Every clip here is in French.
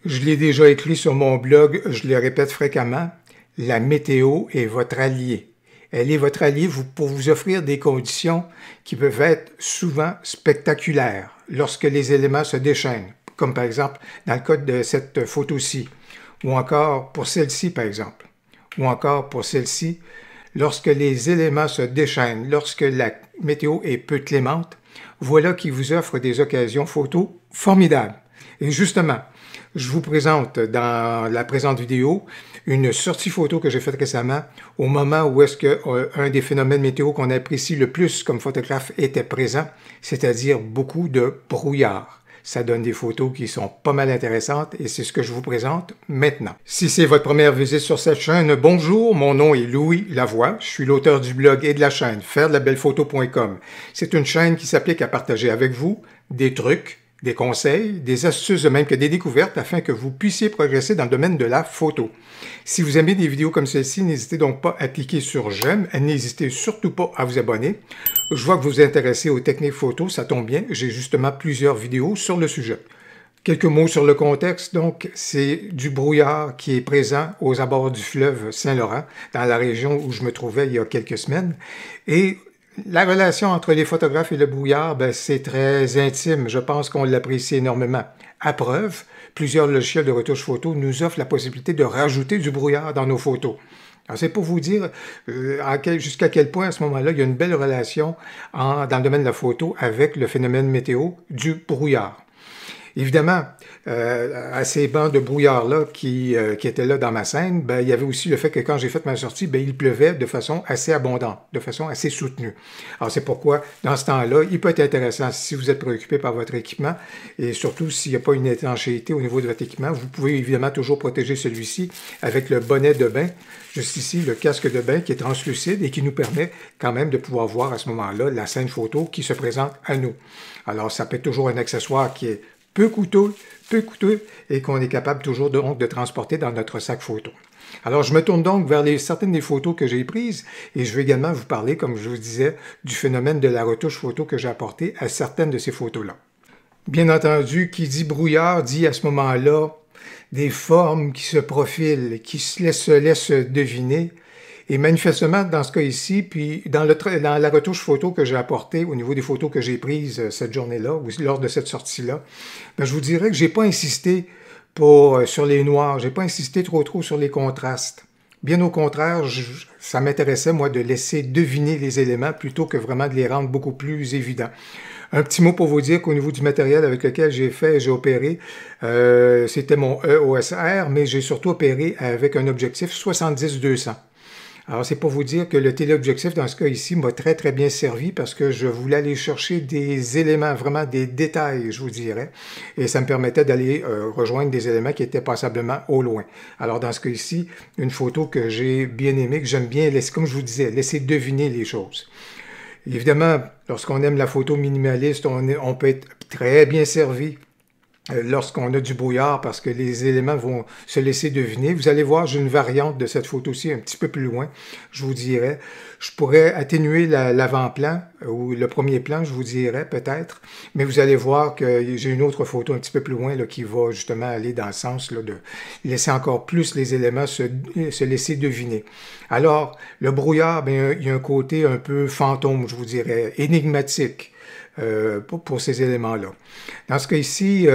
Je l'ai déjà écrit sur mon blog, je le répète fréquemment, la météo est votre allié. Elle est votre allié pour vous offrir des conditions qui peuvent être souvent spectaculaires lorsque les éléments se déchaînent, comme par exemple dans le cas de cette photo-ci, ou encore pour celle-ci par exemple, ou encore pour celle-ci, lorsque les éléments se déchaînent, lorsque la météo est peu clémente, voilà qui vous offre des occasions photos formidables. Et justement, je vous présente dans la présente vidéo une sortie photo que j'ai faite récemment au moment où est-ce que un des phénomènes météo qu'on apprécie le plus comme photographe était présent, c'est-à-dire beaucoup de brouillard. Ça donne des photos qui sont pas mal intéressantes et c'est ce que je vous présente maintenant. Si c'est votre première visite sur cette chaîne, bonjour, mon nom est Louis Lavoie, je suis l'auteur du blog et de la chaîne fairedelabelephoto.com. C'est une chaîne qui s'applique à partager avec vous des trucs, des conseils, des astuces de même que des découvertes afin que vous puissiez progresser dans le domaine de la photo. Si vous aimez des vidéos comme celle-ci, n'hésitez donc pas à cliquer sur j'aime et n'hésitez surtout pas à vous abonner. Je vois que vous vous intéressez aux techniques photo, ça tombe bien, j'ai justement plusieurs vidéos sur le sujet. Quelques mots sur le contexte, donc, c'est du brouillard qui est présent aux abords du fleuve Saint-Laurent, dans la région où je me trouvais il y a quelques semaines, et la relation entre les photographes et le brouillard, c'est très intime. Je pense qu'on l'apprécie énormément. À preuve, plusieurs logiciels de retouche photo nous offrent la possibilité de rajouter du brouillard dans nos photos. Alors, c'est pour vous dire jusqu'à quel point, à ce moment-là, il y a une belle relation dans le domaine de la photo avec le phénomène météo du brouillard. Évidemment, à ces bancs de brouillard-là qui étaient là dans ma scène, il y avait aussi le fait que quand j'ai fait ma sortie, il pleuvait de façon assez abondante, de façon assez soutenue. Alors c'est pourquoi, dans ce temps-là, il peut être intéressant, si vous êtes préoccupé par votre équipement, et surtout s'il n'y a pas une étanchéité au niveau de votre équipement, vous pouvez évidemment toujours protéger celui-ci avec le bonnet de bain, juste ici, le casque de bain qui est translucide et qui nous permet quand même de pouvoir voir à ce moment-là la scène photo qui se présente à nous. Alors ça peut être toujours un accessoire qui est peu coûteux et qu'on est capable toujours donc de transporter dans notre sac photo. Alors, je me tourne donc vers certaines des photos que j'ai prises et je vais également vous parler, comme je vous disais, du phénomène de la retouche photo que j'ai apporté à certaines de ces photos-là. Bien entendu, qui dit brouillard dit à ce moment-là des formes qui se profilent, qui se laissent deviner. Et manifestement, dans ce cas ici, puis dans la retouche photo que j'ai apportée au niveau des photos que j'ai prises cette journée-là, ou lors de cette sortie-là, je vous dirais que j'ai pas insisté sur les noirs, j'ai pas insisté trop sur les contrastes. Bien au contraire, ça m'intéressait, moi, de laisser deviner les éléments plutôt que vraiment de les rendre beaucoup plus évidents. Un petit mot pour vous dire qu'au niveau du matériel avec lequel j'ai opéré, c'était mon EOS R, mais j'ai surtout opéré avec un objectif 70-200. Alors, c'est pour vous dire que le téléobjectif, dans ce cas ici, m'a très, très bien servi parce que je voulais aller chercher des éléments, vraiment des détails, je vous dirais, et ça me permettait d'aller rejoindre des éléments qui étaient passablement au loin. Alors, dans ce cas ici, une photo que j'ai bien aimée, que j'aime bien laisser, comme je vous disais, laisser deviner les choses. Évidemment, lorsqu'on aime la photo minimaliste, on peut être très bien servi lorsqu'on a du brouillard parce que les éléments vont se laisser deviner. Vous allez voir, j'ai une variante de cette photo-ci un petit peu plus loin, je vous dirais. Je pourrais atténuer l'avant-plan ou le premier plan, je vous dirais peut-être, mais vous allez voir que j'ai une autre photo un petit peu plus loin là, qui va justement aller dans le sens là, de laisser encore plus les éléments se laisser deviner. Alors, le brouillard, il y a un côté un peu fantôme, je vous dirais, énigmatique. Pour ces éléments-là. Dans ce cas ici,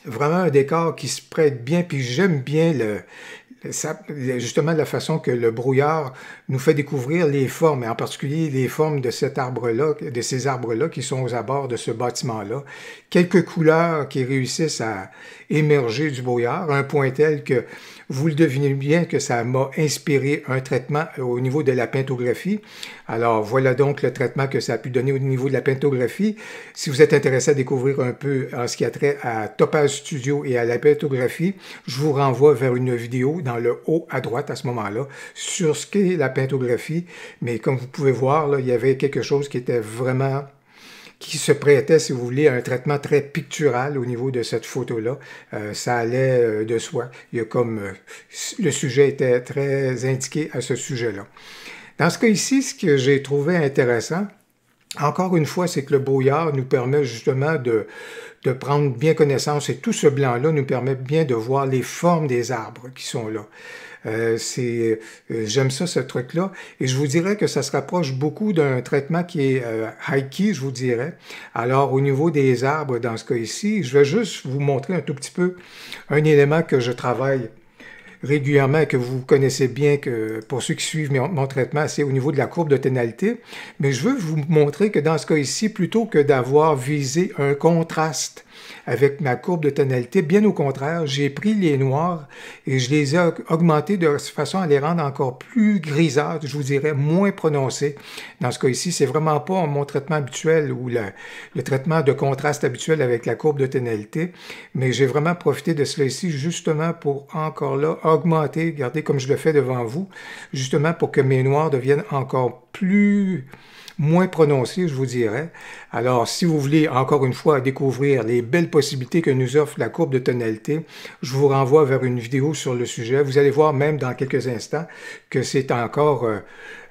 vraiment un décor qui se prête bien, puis j'aime bien justement la façon que le brouillard nous fait découvrir les formes, et en particulier les formes de cet arbre-là, de ces arbres-là qui sont aux abords de ce bâtiment-là. Quelques couleurs qui réussissent à émerger du brouillard, à un point tel que vous le devinez bien que ça m'a inspiré un traitement au niveau de la pintographie. Alors, voilà donc le traitement que ça a pu donner au niveau de la pintographie. Si vous êtes intéressé à découvrir un peu en ce qui a trait à Topaz Studio et à la pintographie, je vous renvoie vers une vidéo dans le haut à droite à ce moment-là sur ce qu'est la pintographie. Mais comme vous pouvez voir, là, il y avait quelque chose qui était vraiment qui se prêtait, si vous voulez, à un traitement très pictural au niveau de cette photo-là. Ça allait de soi. Il y a comme le sujet était très indiqué à ce sujet-là. Dans ce cas ici, ce que j'ai trouvé intéressant, Encore une fois, c'est que le brouillard nous permet justement de prendre bien connaissance et tout ce blanc-là nous permet bien de voir les formes des arbres qui sont là. J'aime ça, ce truc-là. Et je vous dirais que ça se rapproche beaucoup d'un traitement qui est Heike, je vous dirais. Alors, au niveau des arbres, dans ce cas ici, je vais juste vous montrer un tout petit peu un élément que je travaille régulièrement et que vous connaissez bien, que pour ceux qui suivent mon traitement, c'est au niveau de la courbe de tonalité. Mais je veux vous montrer que dans ce cas ici, plutôt que d'avoir visé un contraste avec ma courbe de tonalité, bien au contraire, j'ai pris les noirs et je les ai augmentés de façon à les rendre encore plus grisâtres, je vous dirais, moins prononcés. Dans ce cas ici, c'est vraiment pas mon traitement habituel ou le traitement de contraste habituel avec la courbe de tonalité, mais j'ai vraiment profité de cela ici justement pour encore là augmenter, regardez comme je le fais devant vous, justement pour que mes noirs deviennent encore moins prononcé, je vous dirais. Alors, si vous voulez encore une fois découvrir les belles possibilités que nous offre la courbe de tonalité, je vous renvoie vers une vidéo sur le sujet. Vous allez voir même dans quelques instants que c'est encore,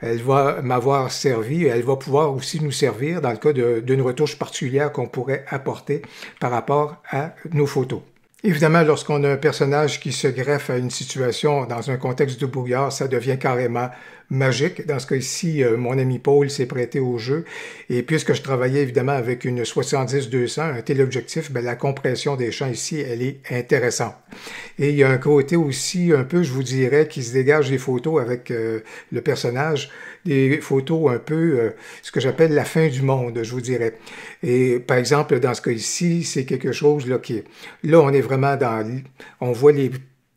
elle va m'avoir servi, elle va pouvoir aussi nous servir dans le cas d'une retouche particulière qu'on pourrait apporter par rapport à nos photos. Évidemment, lorsqu'on a un personnage qui se greffe à une situation dans un contexte de brouillard, ça devient carrément magique. Dans ce cas ici, mon ami Paul s'est prêté au jeu. Et puisque je travaillais évidemment avec une 70-200, un téléobjectif, bien, la compression des champs ici, elle est intéressante. Et il y a un côté aussi un peu, je vous dirais, qui se dégage des photos avec le personnage, des photos un peu, ce que j'appelle la fin du monde, je vous dirais. Et par exemple, dans ce cas ici, c'est quelque chose là qui est... Là, on est vraiment dans... On voit les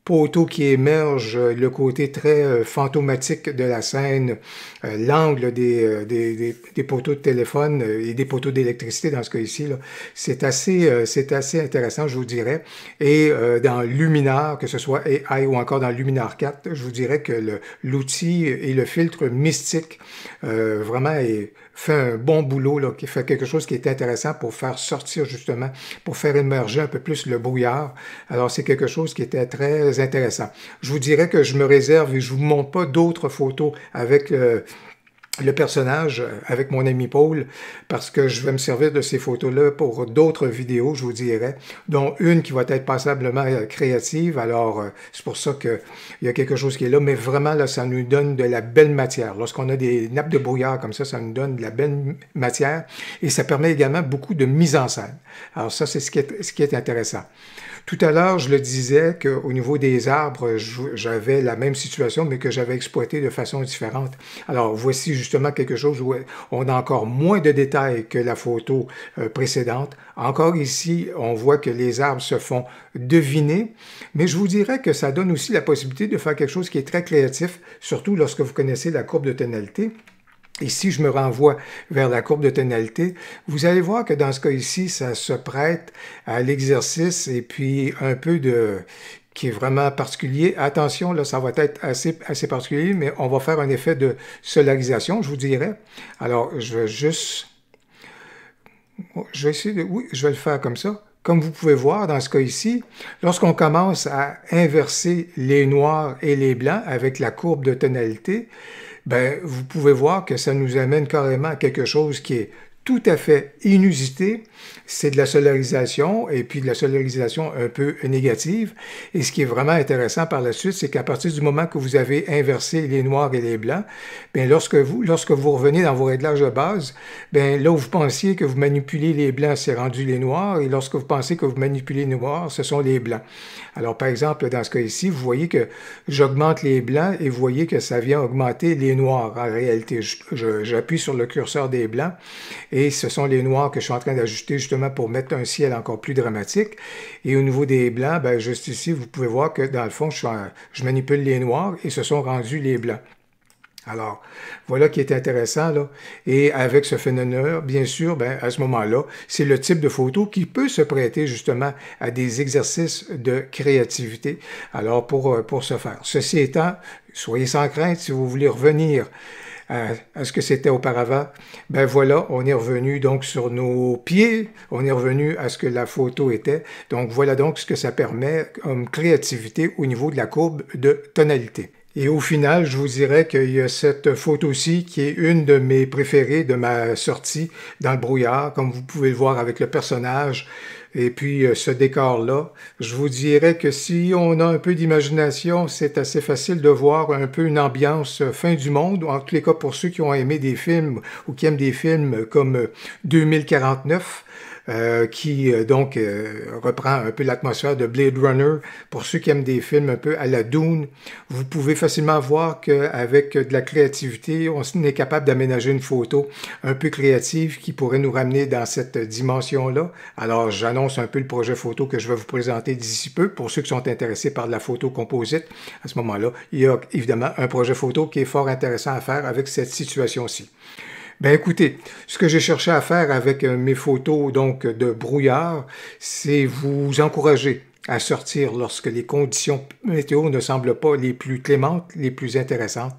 poteaux qui émergent, le côté très fantomatique de la scène, l'angle des poteaux de téléphone et des poteaux d'électricité dans ce cas ici, c'est assez intéressant, je vous dirais. Et dans Luminar, que ce soit AI ou encore dans Luminar 4, je vous dirais que l'outil et le filtre mystique vraiment fait un bon boulot, là, qui fait quelque chose qui est intéressant pour faire sortir justement, pour faire émerger un peu plus le brouillard. Alors c'est quelque chose qui était très intéressant. Je vous dirais que je me réserve et je ne vous montre pas d'autres photos avec le personnage, avec mon ami Paul, parce que je vais me servir de ces photos-là pour d'autres vidéos, je vous dirais, dont une qui va être passablement créative. Alors, c'est pour ça qu'il y a quelque chose qui est là, mais vraiment, là, ça nous donne de la belle matière. Lorsqu'on a des nappes de brouillard comme ça nous donne de la belle matière et ça permet également beaucoup de mise en scène. Alors ça, c'est ce qui est intéressant. Tout à l'heure, je le disais qu'au niveau des arbres, j'avais la même situation, mais que j'avais exploité de façon différente. Alors, voici justement quelque chose où on a encore moins de détails que la photo précédente. Encore ici, on voit que les arbres se font deviner, mais je vous dirais que ça donne aussi la possibilité de faire quelque chose qui est très créatif, surtout lorsque vous connaissez la courbe de tonalité. Et si je me renvoie vers la courbe de tonalité, vous allez voir que dans ce cas ici, ça se prête à l'exercice et puis un peu qui est vraiment particulier. Attention, là, ça va être assez particulier, mais on va faire un effet de solarisation, je vous dirais. Alors, je vais essayer de... Oui, je vais le faire comme ça. Comme vous pouvez voir dans ce cas ici, lorsqu'on commence à inverser les noirs et les blancs avec la courbe de tonalité, ben, vous pouvez voir que ça nous amène carrément à quelque chose qui est tout à fait inusité. C'est de la solarisation et puis de la solarisation un peu négative. Et ce qui est vraiment intéressant par la suite, c'est qu'à partir du moment que vous avez inversé les noirs et les blancs, bien lorsque vous revenez dans vos réglages de base, bien là où vous pensiez que vous manipulez les blancs, c'est rendu les noirs. Et lorsque vous pensez que vous manipulez les noirs, ce sont les blancs. Alors par exemple, dans ce cas ici, vous voyez que j'augmente les blancs et vous voyez que ça vient augmenter les noirs. En réalité, j'appuie sur le curseur des blancs et ce sont les noirs que je suis en train d'ajuster justement pour mettre un ciel encore plus dramatique. Et au niveau des blancs, ben, juste ici, vous pouvez voir que dans le fond, je manipule les noirs et ce sont rendus les blancs. Alors, voilà qui est intéressant, là. Et avec ce phénomène-là, bien sûr, ben, à ce moment-là, c'est le type de photo qui peut se prêter justement à des exercices de créativité. Alors, pour ce faire. Ceci étant, soyez sans crainte si vous voulez revenir à ce que c'était auparavant, ben voilà, on est revenu donc sur nos pieds, on est revenu à ce que la photo était. Donc voilà donc ce que ça permet comme créativité au niveau de la courbe de tonalité. Et au final, je vous dirais qu'il y a cette photo-ci qui est une de mes préférées de ma sortie dans le brouillard, comme vous pouvez le voir avec le personnage et puis ce décor-là. Je vous dirais que si on a un peu d'imagination, c'est assez facile de voir un peu une ambiance fin du monde, en tous les cas pour ceux qui ont aimé des films ou qui aiment des films comme 2049. Reprend un peu l'atmosphère de Blade Runner. Pour ceux qui aiment des films un peu à la Dune, vous pouvez facilement voir qu'avec de la créativité, on est capable d'aménager une photo un peu créative qui pourrait nous ramener dans cette dimension-là. Alors, j'annonce un peu le projet photo que je vais vous présenter d'ici peu. Pour ceux qui sont intéressés par de la photo composite, à ce moment-là, il y a évidemment un projet photo qui est fort intéressant à faire avec cette situation-ci. Ben écoutez, ce que j'ai cherché à faire avec mes photos donc de brouillard, c'est vous encourager à sortir lorsque les conditions météo ne semblent pas les plus clémentes, les plus intéressantes.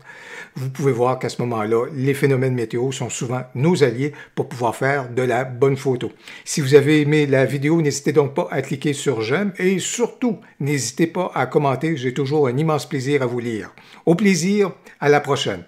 Vous pouvez voir qu'à ce moment-là, les phénomènes météo sont souvent nos alliés pour pouvoir faire de la bonne photo. Si vous avez aimé la vidéo, n'hésitez donc pas à cliquer sur j'aime et surtout, n'hésitez pas à commenter. J'ai toujours un immense plaisir à vous lire. Au plaisir, à la prochaine.